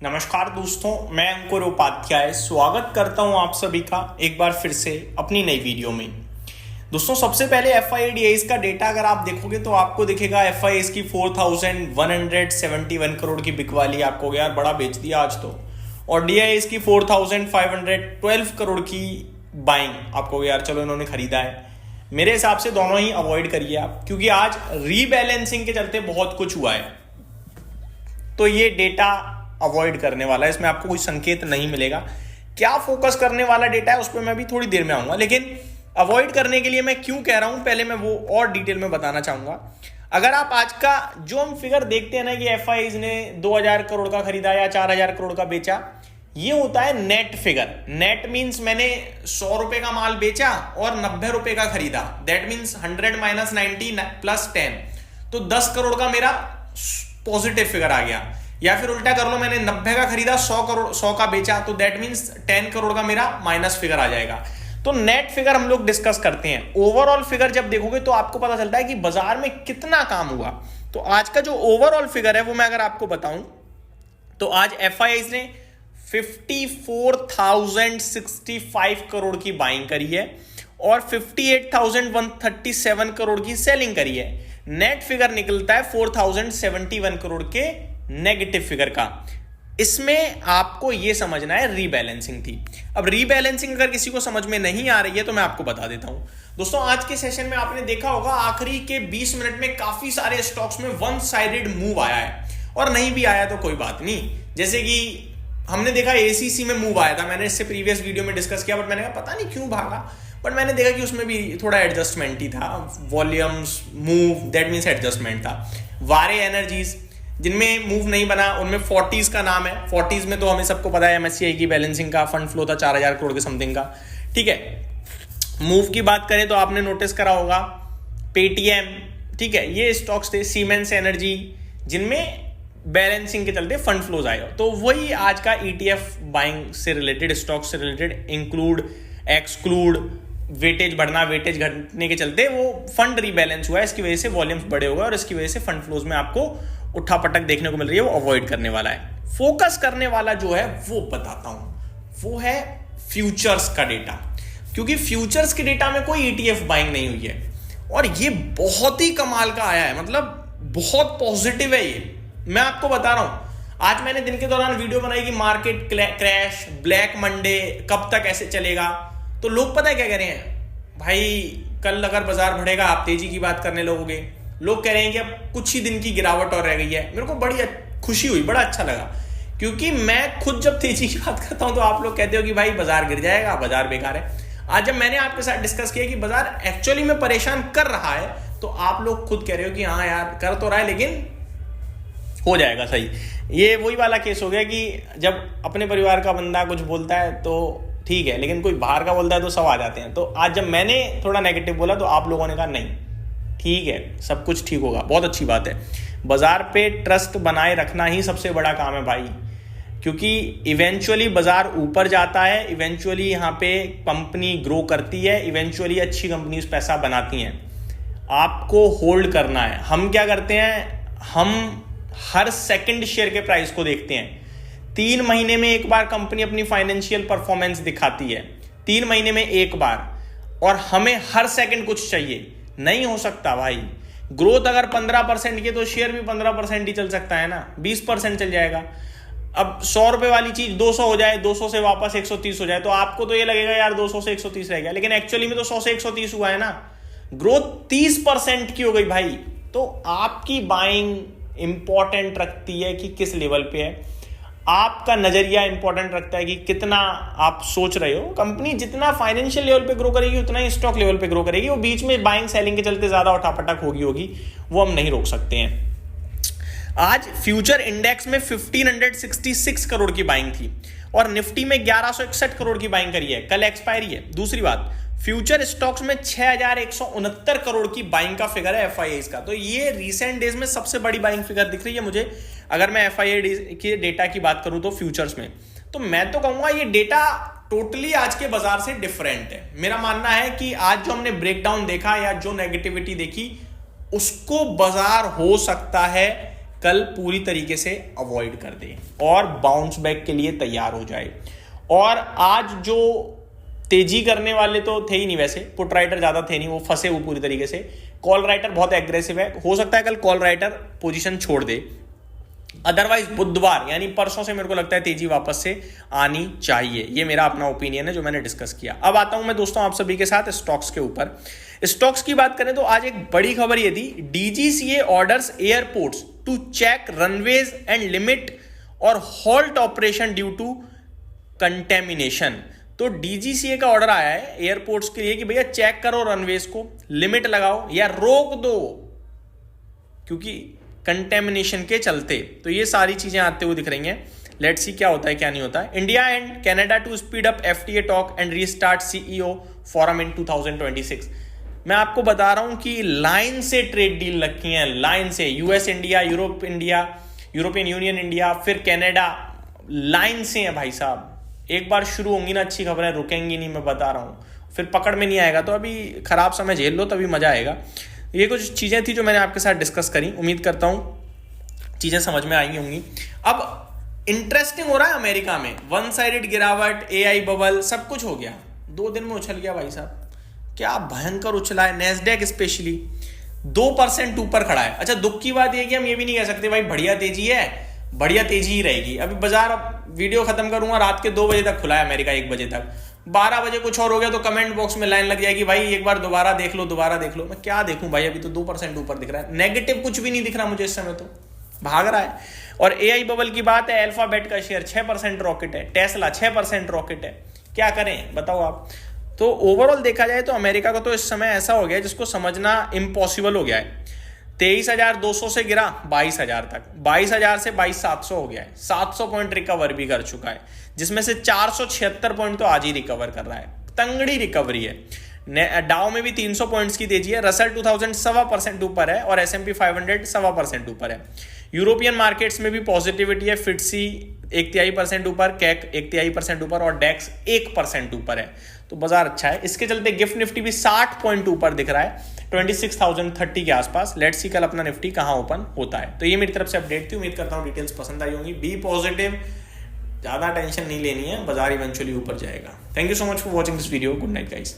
नमस्कार दोस्तों, मैं अंकुर उपाध्याय स्वागत करता हूं आप सभी का एक बार फिर से अपनी नई वीडियो में। दोस्तों, सबसे पहले FIDIs का डेटा अगर आप देखोगे तो आपको दिखेगा FIDIs की 4171 करोड़ की बिकवाली आपको यार बड़ा बेच दिया आज तो, और DIs की 4512 करोड़ की बाइंग आपको यार चलो इन्होंने खरीदा है। मेरे हिसाब से दोनों ही अवॉइड करिए आप, क्योंकि आज रीबैलेंसिंग के चलते बहुत कुछ हुआ है, तो ये डेटा अवॉइड करने वाला है। इसमें आपको कोई संकेत नहीं मिलेगा। क्या फोकस करने वाला डेटा है उस पर मैं भी थोड़ी देर में आऊंगा, लेकिन अवॉइड करने के लिए मैं क्यों कह रहा हूं पहले मैं वो और डिटेल में बताना चाहूंगा। अगर आप आज का जो हम फिगर देखते हैं ना कि FIs ने 2000 करोड़ का खरीदा या 4000 करोड़ का बेचा, ये होता है नेट फिगर। नेट मीन्स मैंने 100 रुपए का माल बेचा और 90 रुपए का खरीदा, दैट मीन्स 100 माइनस 90 प्लस 10, तो 10 करोड़ का मेरा पॉजिटिव फिगर आ गया। या फिर उल्टा कर लो, मैंने 90 का खरीदा, 100 का बेचा, तो दैट मीन्स 10 करोड़ का मेरा माइनस फिगर आ जाएगा। तो नेट फिगर हम लोग डिस्कस करते हैं। ओवरऑल फिगर जब देखोगे तो आपको पता चलता है कि बाजार में कितना काम हुआ। तो आज का जो ओवरऑल फिगर है वो मैं अगर आपको बताऊं तो आज FIs ने 54,065 करोड़ की बाइंग करी है और 58,137 करोड़ की सेलिंग करी है। नेट फिगर निकलता है 4,071 करोड़ के नेगेटिव फिगर का। इसमें आपको यह समझना है रीबैलेंसिंग थी। अब रीबैलेंसिंग अगर किसी को समझ में नहीं आ रही है तो मैं आपको बता देता हूं। दोस्तों, आज के सेशन में आपने देखा होगा आखिरी के 20 मिनट में काफी सारे स्टॉक्स में वन साइडेड मूव आया है, और नहीं भी आया तो कोई बात नहीं। जैसे कि हमने देखा ACC में मूव आया था, मैंने इससे प्रीवियस वीडियो में डिस्कस किया, बट मैंने कहा पता नहीं क्यों भागा, बट मैंने देखा कि उसमें भी थोड़ा एडजस्टमेंट ही था, volumes move, that means adjustment था। वारे एनर्जीज जिनमें मूव नहीं बना उनमें 40s का नाम है। 40s में तो हमें सबको पता है MSCI की बैलेंसिंग का फंड फ्लो था 4000 करोड़ के समथिंग का, ठीक है। मूव की बात करें तो आपने नोटिस करा होगा पेटीएम, ठीक है, ये स्टॉक्स थे। सीमेंस एनर्जी जिनमें बैलेंसिंग के चलते फंड फ्लोज आए। तो वही आज का ETF बाइंग से रिलेटेड, स्टॉक से रिलेटेड, इंक्लूड एक्सक्लूड, वेटेज बढ़ना वेटेज घटने के चलते वो फंड रीबैलेंस हुआ है। इसकी वजह से वॉल्यूम्स बड़े हो गए और इसकी वजह से फंड फ्लोज में आपको उठापटक देखने को मिल रही है, वो अवॉइड करने वाला है। फोकस करने वाला जो है वो बताता हूं, वो है फ्यूचर्स का डेटा, क्योंकि फ्यूचर्स के डेटा में कोई ETF बाइंग नहीं हुई है और ये बहुत ही कमाल का आया है, मतलब बहुत पॉजिटिव है ये। मैं आपको बता रहा हूं, आज मैंने दिन के दौरान वीडियो बनाई कि मार्केट क्रैश, ब्लैक मंडे कब तक ऐसे चलेगा, तो लोग पता है क्या कह रहे हैं, भाई कल अगर बाजार बढ़ेगा आप तेजी की बात करने लगोगे। लोग कह रहे हैं कि अब कुछ ही दिन की गिरावट और रह गई है। मेरे को बड़ी खुशी हुई, बड़ा अच्छा लगा, क्योंकि मैं खुद जब तेजी की बात करता हूं तो आप लोग कहते हो कि भाई बाजार गिर जाएगा, बाजार बेकार है। आज जब मैंने आपके साथ डिस्कस किया कि बाजार एक्चुअली में परेशान कर रहा है, तो आप लोग खुद कह रहे हो कि हाँ यार कर तो रहा है लेकिन हो जाएगा सही। ये वही वाला केस हो गया कि जब अपने परिवार का बंदा कुछ बोलता है तो ठीक है, लेकिन कोई बाहर का बोलता है तो सब आ जाते हैं। तो आज जब मैंने थोड़ा नेगेटिव बोला तो आप लोगों ने कहा नहीं ठीक है, सब कुछ ठीक होगा, बहुत अच्छी बात है। बाजार पे ट्रस्ट बनाए रखना ही सबसे बड़ा काम है भाई, क्योंकि इवेंचुअली बाजार ऊपर जाता है, इवेंचुअली यहाँ पे कंपनी ग्रो करती है, इवेंचुअली अच्छी कंपनीज पैसा बनाती हैं। आपको होल्ड करना है। हम क्या करते हैं, हम हर सेकंड शेयर के प्राइस को देखते हैं। 3 महीने में एक बार कंपनी अपनी फाइनेंशियल परफॉर्मेंस दिखाती है, 3 महीने में एक बार, और हमें हर सेकंड कुछ चाहिए। नहीं हो सकता भाई। ग्रोथ अगर 15% की तो शेयर भी 15% ही चल सकता है ना, 20% चल जाएगा। अब 100 रुपए वाली चीज 200 हो जाए, 200 से वापस 130 हो जाए, तो आपको तो ये लगेगा यार 200 से 130 रह गया, लेकिन एक्चुअली में तो 100 से 130 हुआ है ना। ग्रोथ 30% की हो गई भाई। तो आपकी बाइंग इंपॉर्टेंट रखती है कि किस लेवल पे है, आपका नजरिया इंपॉर्टेंट रखता है कि कितना आप सोच रहे हो। कंपनी जितना फाइनेंशियल लेवल पे ग्रो करेगी उतना ही स्टॉक लेवल पे ग्रो करेगी। वो बीच में बाइंग सेलिंग के चलते ज्यादा उठापटक होगी, वो हम नहीं रोक सकते हैं। आज फ्यूचर इंडेक्स में 1566 करोड़ की बाइंग थी और निफ्टी में 1161 करोड़ की बाइंग करी है। कल एक्सपायरी है। दूसरी बात, फ्यूचर स्टॉक्स में 6169 करोड़ की बाइंग का फिगर है FIIs का। तो ये रीसेंट डेज में सबसे बड़ी बाइंग फिगर दिख रही है मुझे, अगर मैं FII के डेटा की बात करूं तो फ्यूचर्स में। तो मैं तो कहूंगा ये डेटा टोटली आज के बाजार से डिफरेंट है। मेरा मानना है कि आज जो हमने ब्रेकडाउन देखा या जो नेगेटिविटी देखी, उसको बाजार हो सकता है कल पूरी तरीके से अवॉइड कर दे और बाउंस बैक के लिए तैयार हो जाए। और आज जो तेजी करने वाले तो थे ही नहीं, वैसे पुट राइटर ज्यादा थे नहीं, वो फंसे हुए पूरी तरीके से। कॉल राइटर बहुत एग्रेसिव है, हो सकता है कल कॉल राइटर पोजीशन छोड़ दे, अदरवाइज बुधवार यानी परसों से मेरे को लगता है तेजी वापस से आनी चाहिए। ये मेरा अपना ओपिनियन है जो मैंने डिस्कस किया। अब आता हूं मैं दोस्तों आप सभी के साथ स्टॉक्स के ऊपर। स्टॉक्स की बात करें तो आज एक बड़ी खबर ये थी, DGCA orders airports to check runways and limit और halt operation due to contamination. तो डीजीसीए का ऑर्डर आया है एयरपोर्ट्स के लिए कि भैया चेक करो रनवेज को, लिमिट लगाओ या रोक दो क्योंकि कंटेमिनेशन के चलते। तो ये सारी चीजें आते हुए दिख रही हैं। लेट्स सी क्या होता है क्या नहीं होता है। India and Canada to speed up FTA talk and restart CEO forum in 2026। मैं आपको बता रहा हूं कि लाइन से ट्रेड डील रखी है, लाइन से, US India, Europe India, European union India, फिर कनाडा, लाइन से है भाई साहब। एक बार शुरू होंगी ना अच्छी खबरें, रुकेंगी नहीं, मैं बता रहा हूं। फिर पकड़ में नहीं आएगा तो अभी खराब समय झेल लो तभी मजा आएगा। ये कुछ चीजें थी जो मैंने आपके साथ डिस्कस करी, उम्मीद करता हूं चीजें समझ में आई होंगी। अब इंटरेस्टिंग हो रहा है अमेरिका में, वन साइडेड गिरावट, एआई बबल, सब कुछ हो गया, 2 दिन में उछल गया भाई साहब, क्या भयंकर उछला है। नेस्डैक स्पेशली 2% ऊपर खड़ा है। अच्छा दुख की बात यह कि हम ये भी नहीं कह सकते भाई बढ़िया तेजी है, बढ़िया तेजी ही रहेगी। अभी बाजार, वीडियो खत्म करूंगा, रात के 2 बजे तक खुला है अमेरिका, 1 बजे तक। 12 बजे कुछ और हो गया तो कमेंट बॉक्स में लाइन लग जाएगी, भाई एक बार दोबारा देख लो, दोबारा देख लो। मैं क्या देखूं भाई, अभी तो 2% ऊपर दिख रहा है, नेगेटिव कुछ भी नहीं दिख रहा मुझे इस समय, तो भाग रहा है। और एआई बबल की बात है, अल्फाबेट का शेयर 6% रॉकेट है, टेस्ला 6% रॉकेट है, क्या करें बताओ आप। तो ओवरऑल देखा जाए तो अमेरिका का तो इस समय ऐसा हो गया जिसको समझना इम्पॉसिबल हो गया है। 23,200 से गिरा 22,000 तक, 22,000 से 22,700 हो गया है, 700 पॉइंट रिकवर भी कर चुका है, जिसमें से 476 पॉइंट तो आज ही रिकवर कर रहा है, तंगड़ी रिकवरी है। डाउ में भी 300 पॉइंट्स की तेजी है, रसल 2000 1.25% ऊपर है और S&P 500 1.25% ऊपर है। यूरोपियन मार्केट्स में भी पॉजिटिविटी है, फिटसी 1/3% ऊपर, कैक 1/3% ऊपर और डेक्स 1% ऊपर है, तो बाजार अच्छा है। इसके चलते गिफ्ट निफ्टी भी 60 पॉइंट ऊपर दिख रहा है, 26,030 के आसपास। लेट्स सी कल अपना निफ्टी कहां ओपन होता है। तो ये मेरी तरफ से अपडेट थी, उम्मीद करता हूं डिटेल्स पसंद आई होंगी। बी पॉजिटिव, ज्यादा टेंशन नहीं लेनी है, बाजार इवेंचुअली ऊपर जाएगा। Thank you so much for watching this video, good night guys.